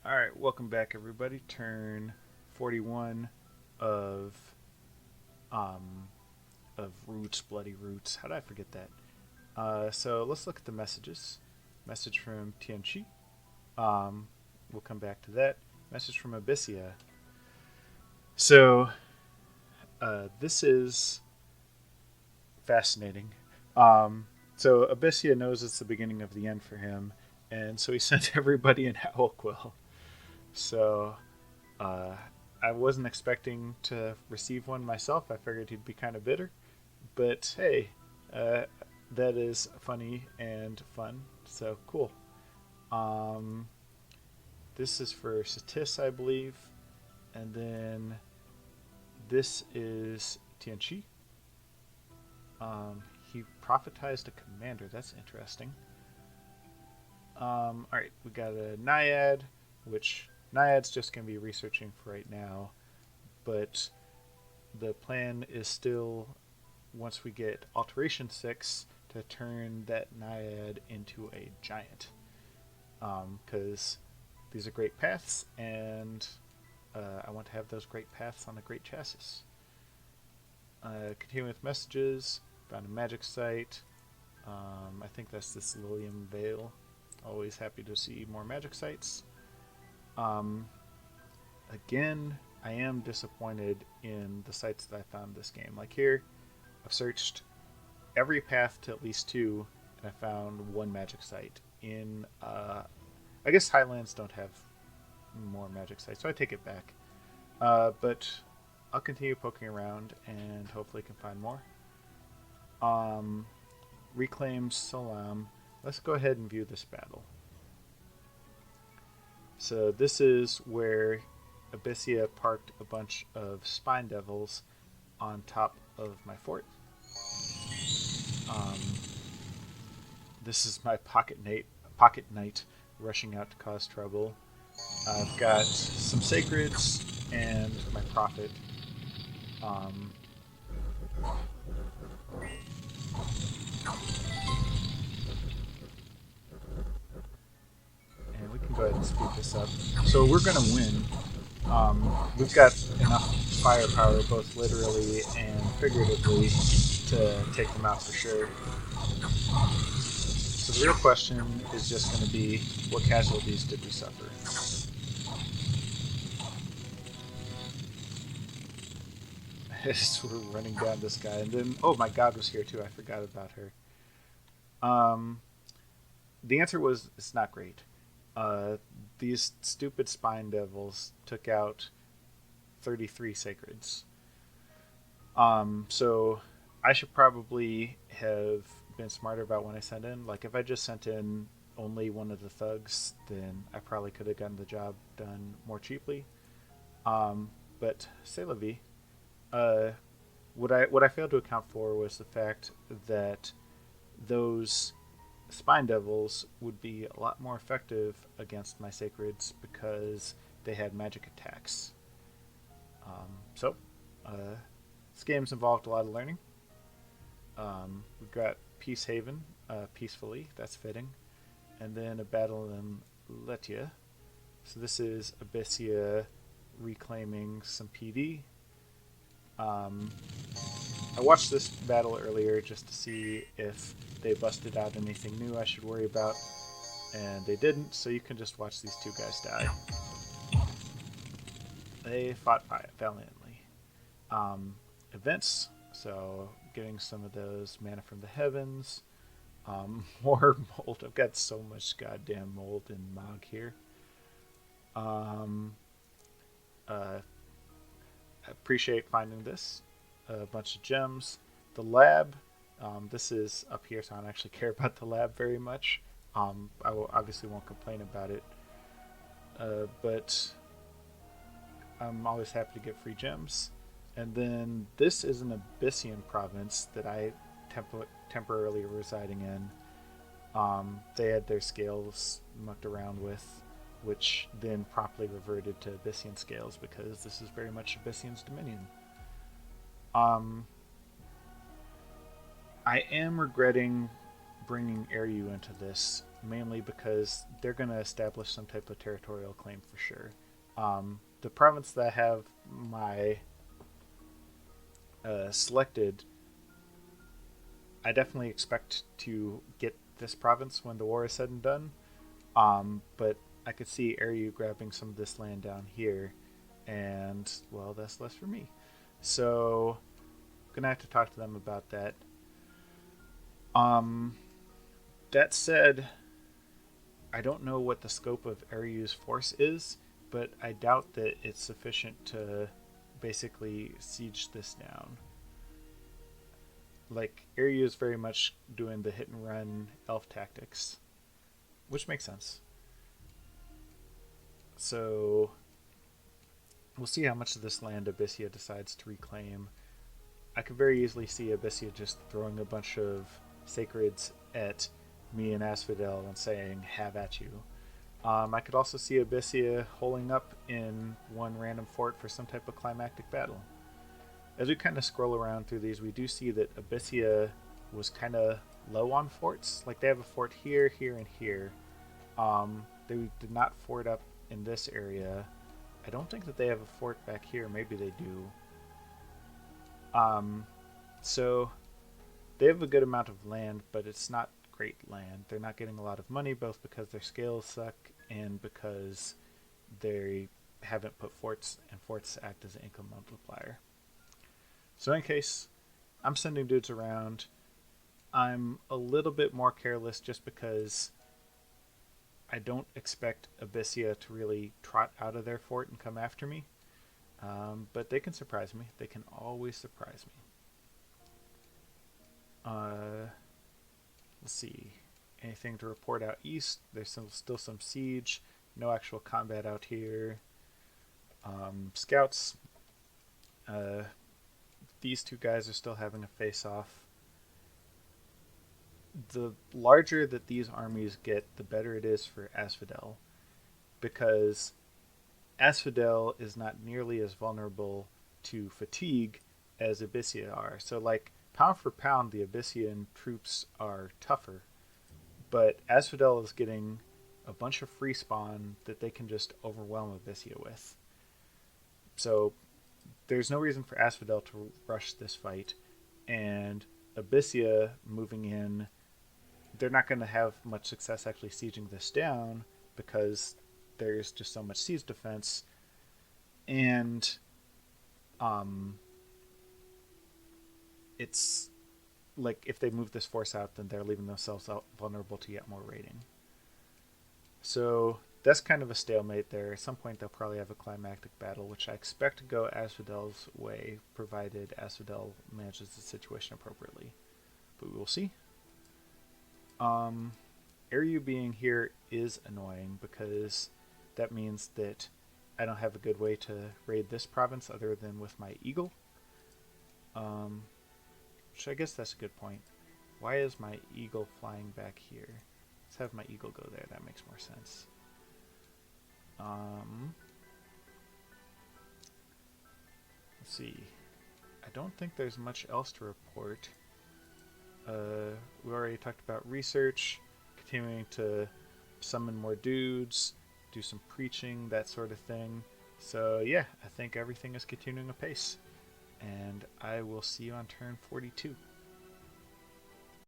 All right, welcome back, everybody. Turn 41 of um Roots, Bloody Roots. How did I forget that? So let's look at the messages. Message from Tianchi. Um, we'll come back to that. Message from Abyssia. So this is fascinating. Um, so Abyssia knows it's the beginning of the end for him, and so he sent everybody an owl quill. So Uh, I wasn't expecting to receive one myself. I figured he'd be kind of bitter, but hey, uh, that is funny and fun. So cool. Um, this is for Satis, I believe, and then this is Tianchi. He prophetized a commander. That's interesting. All right, we got a Naiad, which Naiad's just going to be researching for right now, but the plan is still once we get Alteration 6 to turn that Naiad into a giant. Because these are great paths, and I want to have those great paths on a great chassis. Continuing with messages, found a magic site. I think that's this Lilium Vale. Always happy to see more magic sites. Um, Again, I am disappointed in the sites that I found this game. Like here, I've searched every path to at least two, and I found one magic site. I guess Highlands don't have more magic sites, so I take it back. But I'll continue poking around and hopefully can find more. Um, Reclaim Salam. Let's go ahead and view this battle. So this is where Abyssia parked a bunch of Spine Devils on top of my fort. Um, this is my pocket knight rushing out to cause trouble. I've got some sacreds and my prophet. Um, and we can go ahead and speed this up. So we're going to win. We've got enough firepower, both literally and figuratively, to take them out for sure. So the real question is just going to be, what casualties did we suffer? As we're running down this guy, and then my god was here too. I forgot about her. Um, the answer was it's not great. Uh, these stupid spine devils took out 33 sacreds. So I should probably have been smarter about when I sent in. Like if I just sent in only one of the thugs, then I probably could have gotten the job done more cheaply. But c'est la vie. Uh, what I failed to account for was the fact that those spine devils would be a lot more effective against my sacreds because they had magic attacks. So this game's involved a lot of learning. We've got Peace Haven, peacefully. That's fitting, and then a battle in Letia. So this is Abyssia reclaiming some PD. I watched this battle earlier just to see if they busted out anything new I should worry about, and they didn't, so you can just watch these two guys die. They fought valiantly. Events, so getting some of those mana from the heavens. More mold. I've got so much goddamn mold in Mog here. Um, uh, Appreciate finding this. A bunch of gems. The lab. This is up here, so I don't actually care about the lab very much. Obviously won't complain about it. But I'm always happy to get free gems. And then this is an Abyssian province that I temporarily residing in. They had their scales mucked around with, which then promptly reverted to Abyssian scales because this is very much Abyssion's dominion. Um, I am regretting bringing Eryu into this, mainly because they're going to establish some type of territorial claim for sure. The province that I have my selected, I definitely expect to get this province when the war is said and done. But I could see Eryu grabbing some of this land down here, and well, that's less for me. So I'm gonna have to talk to them about that. Um, that said, I don't know what the scope of Eryu's force is, but I doubt that it's sufficient to basically siege this down. Like, Eryu is very much doing the hit and run elf tactics, which makes sense. So we'll see how much of this land Abyssia decides to reclaim. I could very easily see Abyssia just throwing a bunch of sacreds at me and Asphodel and saying, have at you. I could also see Abyssia holding up in one random fort for some type of climactic battle. As we kind of scroll around through these, we do see that Abyssia was kind of low on forts. Like, they have a fort here, here, and here. They did not fort up in this area. I don't think that they have a fort back here. Maybe they do. So they have a good amount of land, but it's not great land. They're not getting a lot of money, both because their scales suck and because they haven't put forts, and forts act as an income multiplier. So in case, I'm sending dudes around. I'm a little bit more careless just because I don't expect Abyssia to really trot out of their fort and come after me. But they can surprise me. They can always surprise me. Let's see. Anything to report out east? There's still some siege. No actual combat out here. Scouts. These two guys are still having a face-off. The larger that these armies get, the better it is for Asphodel, because Asphodel is not nearly as vulnerable to fatigue as Abyssia are. So, like, pound for pound, the Abyssian troops are tougher, but Asphodel is getting a bunch of free spawn that they can just overwhelm Abyssia with. So there's no reason for Asphodel to rush this fight, and Abyssia moving in, they're not going to have much success actually sieging this down because there's just so much siege defense, and it's like if they move this force out, then they're leaving themselves out vulnerable to yet more raiding. So that's kind of a stalemate there. At some point, they'll probably have a climactic battle, which I expect to go Asphodel's way, provided Asphodel manages the situation appropriately. But we will see. Eryu being here is annoying because that means that I don't have a good way to raid this province other than with my eagle. Which I guess that's a good point. Why is my eagle flying back here? Let's have my eagle go there. That makes more sense. Let's see. I don't think there's much else to report. We already talked about research, continuing to summon more dudes, do some preaching, that sort of thing. So yeah, I think everything is continuing apace. And I will see you on turn 42.